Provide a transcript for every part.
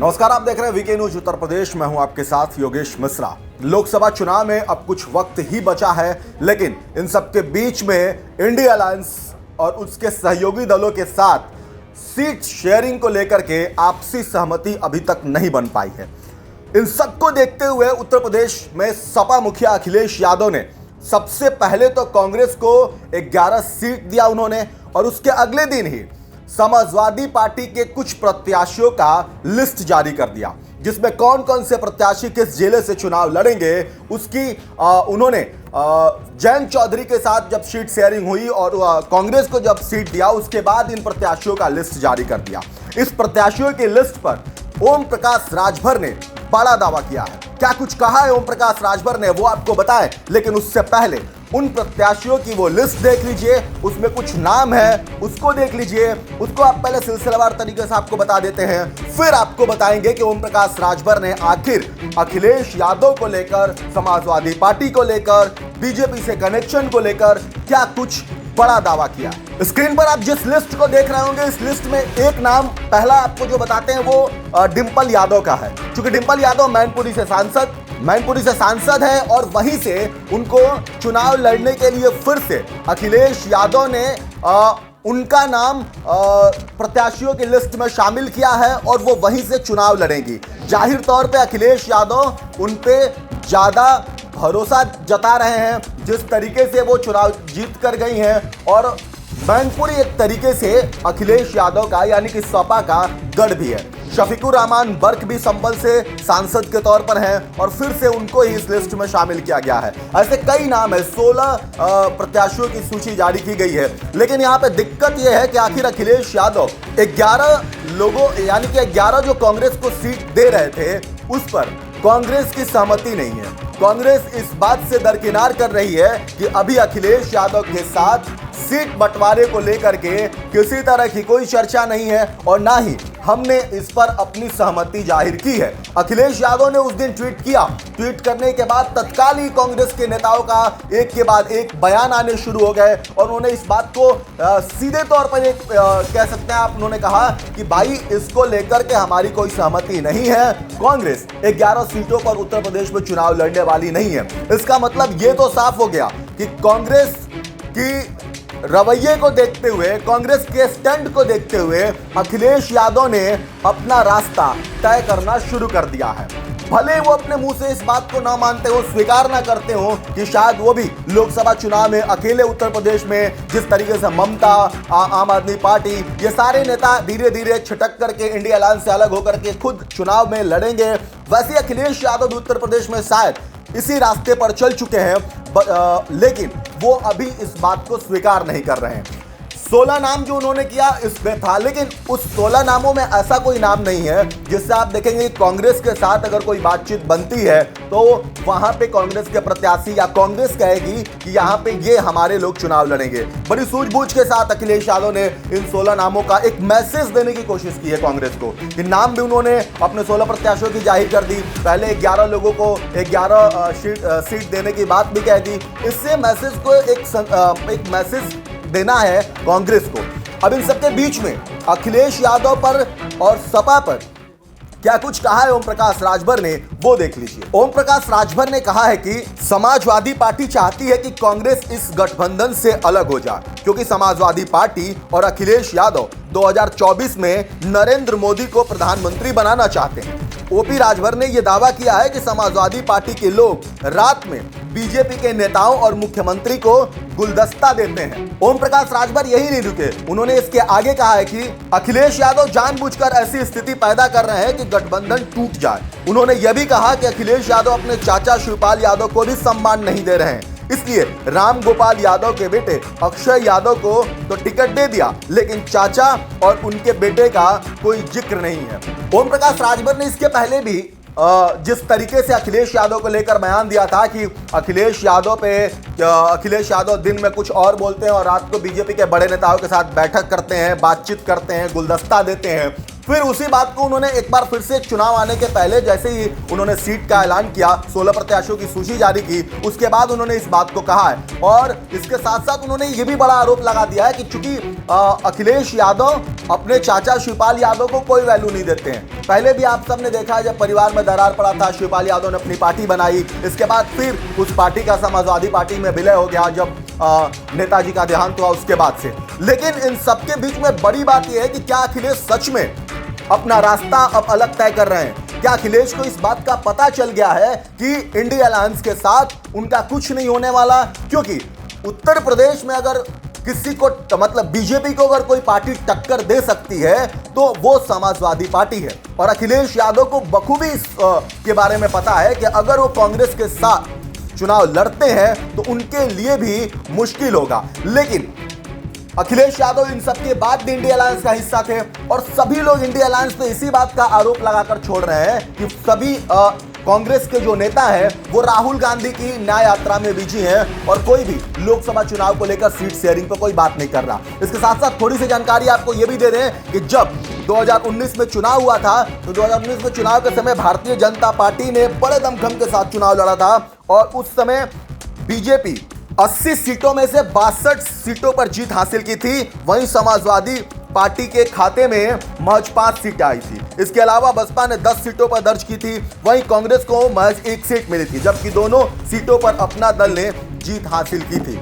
नमस्कार, आप देख रहे हैं वीके न्यूज उत्तर प्रदेश। मैं हूं आपके साथ योगेश मिश्रा। लोकसभा चुनाव में अब कुछ वक्त ही बचा है, लेकिन इन सब के बीच में इंडिया अलायंस और उसके सहयोगी दलों के साथ सीट शेयरिंग को लेकर के आपसी सहमति अभी तक नहीं बन पाई है। इन सबको देखते हुए उत्तर प्रदेश में सपा मुखिया अखिलेश यादव ने सबसे पहले तो कांग्रेस को 11 सीट दिया उन्होंने, और उसके अगले दिन ही समाजवादी पार्टी के कुछ प्रत्याशियों का लिस्ट जारी कर दिया, जिसमें कौन कौन से प्रत्याशी किस जिले से चुनाव लड़ेंगे उसकी उन्होंने जयंत चौधरी के साथ जब सीट शेयरिंग हुई और कांग्रेस को जब सीट दिया, उसके बाद इन प्रत्याशियों का लिस्ट जारी कर दिया। इस प्रत्याशियों की लिस्ट पर ओम प्रकाश राजभर ने बड़ा दावा किया है। क्या कुछ कहा है ओम प्रकाश राजभर ने, वो आपको बताएं, लेकिन उससे पहले उन प्रत्याशियों की वो लिस्ट देख लीजिए, उसमें कुछ नाम है उसको देख लीजिए। उसको आप पहले सिलसिलेवार तरीके से आपको बता देते हैं, फिर आपको बताएंगे कि ओम प्रकाश राजभर ने आखिर अखिलेश यादव को लेकर, समाजवादी पार्टी को लेकर, बीजेपी से कनेक्शन को लेकर क्या कुछ बड़ा दावा किया। स्क्रीन पर आप जिस लिस्ट को देख रहे होंगे, इस लिस्ट में एक नाम पहला आपको जो बताते हैं वो डिंपल यादव का है। क्योंकि डिंपल यादव मैनपुरी से सांसद है और वहीं से उनको चुनाव लड़ने के लिए फिर से अखिलेश यादव ने उनका नाम प्रत्याशियों की लिस्ट में शामिल किया है और वो वहीं से चुनाव लड़ेंगी। जाहिर तौर पे अखिलेश यादव उन पे ज़्यादा भरोसा जता रहे हैं, जिस तरीके से वो चुनाव जीत कर गई हैं, और मैनपुरी एक तरीके से अखिलेश यादव का यानी कि सपा का गढ़ भी है। शफीकुर रहमान बर्क भी संभल से सांसद के तौर पर हैं और फिर से उनको ही इस लिस्ट में शामिल किया गया है। ऐसे कई नाम है, 16 प्रत्याशियों की सूची जारी की गई है। लेकिन यहाँ पे दिक्कत यह है कि आखिर अखिलेश यादव 11 लोगों यानी कि 11 जो कांग्रेस को सीट दे रहे थे, उस पर कांग्रेस की सहमति नहीं है। कांग्रेस इस बात से दरकिनार कर रही है कि अभी अखिलेश यादव के साथ सीट बंटवारे को लेकर के किसी तरह की कोई चर्चा नहीं है और ना ही हमने इस पर अपनी सहमति जाहिर की है। अखिलेश यादव ने उस दिन ट्वीट किया। ट्वीट करने के बाद तत्काल ही कांग्रेस के नेताओं का एक के बाद एक बयान आने शुरू हो गए और उन्होंने इस बात को सीधे तौर पर कह सकते हैं आप, उन्होंने कहा कि भाई इसको लेकर के हमारी कोई सहमति नहीं है। कांग्रेस 11 सीटों पर उत्तर प्रदेश में चुनाव लड़ने वाली नहीं है। इसका मतलब ये तो साफ हो गया कि कांग्रेस की रवैये को देखते हुए, कांग्रेस के स्टैंड को देखते हुए अखिलेश यादव ने अपना रास्ता तय करना शुरू कर दिया है। भले वो अपने मुंह से इस बात को ना मानते हो, स्वीकार ना करते हो कि शायद वो भी लोकसभा चुनाव में अकेले उत्तर प्रदेश में जिस तरीके से ममता, आम आदमी पार्टी, ये सारे नेता धीरे धीरे छिटक करके इंडिया अलायंस से अलग होकर के खुद चुनाव में लड़ेंगे, वैसे अखिलेश यादव भी उत्तर प्रदेश में शायद इसी रास्ते पर चल चुके हैं, लेकिन वो अभी इस बात को स्वीकार नहीं कर रहे हैं। 16 नाम जो उन्होंने किया इसमें था, लेकिन उस 16 नामों में ऐसा कोई नाम नहीं है जिससे आप देखेंगे कांग्रेस के साथ अगर कोई बातचीत बनती है तो वहां पे कांग्रेस के प्रत्याशी या कांग्रेस कहेगी कि यहां पे ये हमारे लोग चुनाव लड़ेंगे। बड़ी सूझबूझ के साथ अखिलेश यादव ने इन 16 नामों का एक मैसेज देने की कोशिश की है कांग्रेस को। कि नाम भी उन्होंने अपने 16 प्रत्याशियों की जाहिर कर दी, पहले 11 लोगों को 11 सीट देने की बात भी कह दी। इससे मैसेज को एक मैसेज देना है कांग्रेस को। अब इन सबके बीच में अखिलेश यादव पर और सपा पर क्या कुछ कहा है ओम प्रकाश राजभर ने, वो देख लीजिए। ओम प्रकाश राजभर ने कहा है कि समाजवादी पार्टी चाहती है कि कांग्रेस इस गठबंधन से अलग हो जाए, क्योंकि समाजवादी पार्टी और अखिलेश यादव 2024 में नरेंद्र मोदी को प्रधानमंत्री बनाना चाहते हैं। ओपी राजभर ने यह दावा किया है कि समाजवादी पार्टी के लोग रात में बीजेपी के नेताओं और मुख्यमंत्री को गुलदस्ता देते हैं। ओम प्रकाश राजभर यही नहीं रुके, उन्होंने इसके आगे कहा है कि अखिलेश यादव जानबूझकर ऐसी स्थिति पैदा कर रहे हैं कि गठबंधन टूट जाए। उन्होंने यह भी कहा कि अखिलेश यादव अपने चाचा शिवपाल यादव को भी सम्मान नहीं दे रहे हैं, इसलिए राम गोपाल यादव के बेटे अक्षय यादव को तो टिकट दे दिया, लेकिन चाचा और उनके बेटे का कोई जिक्र नहीं है। ओम प्रकाश राजभर ने इसके पहले भी जिस तरीके से अखिलेश यादव को लेकर बयान दिया था कि अखिलेश यादव दिन में कुछ और बोलते हैं और रात को बीजेपी के बड़े नेताओं के साथ बैठक करते हैं, बातचीत करते हैं, गुलदस्ता देते हैं, फिर उसी बात को उन्होंने एक बार फिर से चुनाव आने के पहले जैसे ही उन्होंने सीट का ऐलान किया, 16 प्रत्याशियों की सूची जारी की, उसके बाद उन्होंने इस बात को कहा है। और इसके साथ साथ उन्होंने ये भी बड़ा आरोप लगा दिया है कि चूंकि अखिलेश यादव अपने चाचा शिवपाल यादव को कोई वैल्यू नहीं देते हैं। पहले भी आप सबने देखा है जब परिवार में दरार पड़ा था, शिवपाल यादव ने अपनी पार्टी बनाई, इसके बाद फिर उस पार्टी का समाजवादी पार्टी में विलय हो गया जब नेताजी का देहांत हुआ उसके बाद से। लेकिन इन सबके बीच में बड़ी बात यह है कि क्या अखिलेश सच में अपना रास्ता अब अलग तय कर रहे हैं? क्या अखिलेश को इस बात का पता चल गया है कि इंडिया अलायंस के साथ उनका कुछ नहीं होने वाला? क्योंकि उत्तर प्रदेश में अगर किसी को मतलब बीजेपी को अगर कोई पार्टी टक्कर दे सकती है तो वो समाजवादी पार्टी है। और अखिलेश यादव को बखूबी के बारे में पता है कि अगर वो कांग्रेस के साथ चुनाव लड़ते हैं तो उनके लिए भी मुश्किल होगा। लेकिन अखिलेश यादव इन सब के बाद भी इंडिया अलायंस का हिस्सा थे और सभी लोग इंडिया अलायंस पे इसी बात का आरोप लगाकर छोड़ रहे हैं कि सभी कांग्रेस के जो नेता हैं वो राहुल गांधी की न्याय यात्रा में बिजी हैं और कोई भी लोकसभा चुनाव को लेकर सीट शेयरिंग पर कोई बात नहीं कर रहा। इसके साथ साथ थोड़ी सी जानकारी आपको ये भी दे रहे हैं कि जब 2019 में चुनाव हुआ था तो 2019 में चुनाव के समय भारतीय जनता पार्टी ने बड़े दमखम के साथ चुनाव लड़ा था और उस समय बीजेपी 80 सीटों में से 62 सीटों पर जीत हासिल की थी। वहीं समाजवादी पार्टी के खाते में महज 5 सीटें आई थी। इसके अलावा बसपा ने 10 सीटों पर दर्ज की थी। वहीं कांग्रेस को महज 1 सीट मिली थी, जबकि दोनों सीटों पर अपना दल ने जीत हासिल की थी।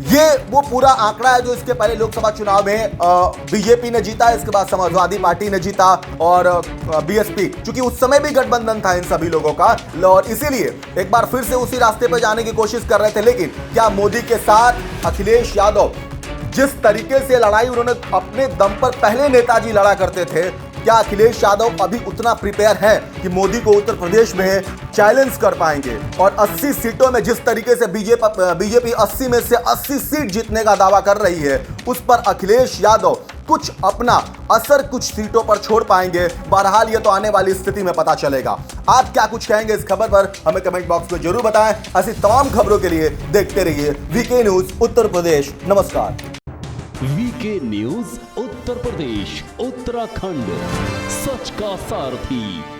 ये वो पूरा आंकड़ा है जो इसके पहले लोकसभा चुनाव में बीजेपी ने जीता, इसके बाद समाजवादी पार्टी ने जीता और बीएसपी, क्योंकि उस समय भी गठबंधन था इन सभी लोगों का और इसीलिए एक बार फिर से उसी रास्ते पर जाने की कोशिश कर रहे थे। लेकिन क्या मोदी के साथ अखिलेश यादव जिस तरीके से लड़ाई उन्होंने अपने दम पर पहले नेताजी लड़ा करते थे, क्या अखिलेश यादव अभी उतना प्रिपेयर है कि मोदी को उत्तर प्रदेश में चैलेंज कर पाएंगे? और 80 सीटों में जिस तरीके से बीजेपी 80 में से 80 सीट जीतने का दावा कर रही है, उस पर अखिलेश यादव कुछ अपना असर कुछ सीटों पर छोड़ पाएंगे? बहरहाल ये तो आने वाली स्थिति में पता चलेगा। आप क्या कुछ कहेंगे इस खबर पर हमें कमेंट बॉक्स में जरूर बताएं। ऐसी तमाम खबरों के लिए देखते रहिए वीके न्यूज उत्तर प्रदेश। नमस्कार। वीके न्यूज उत्तर प्रदेश उत्तराखंड, सच का सारथी।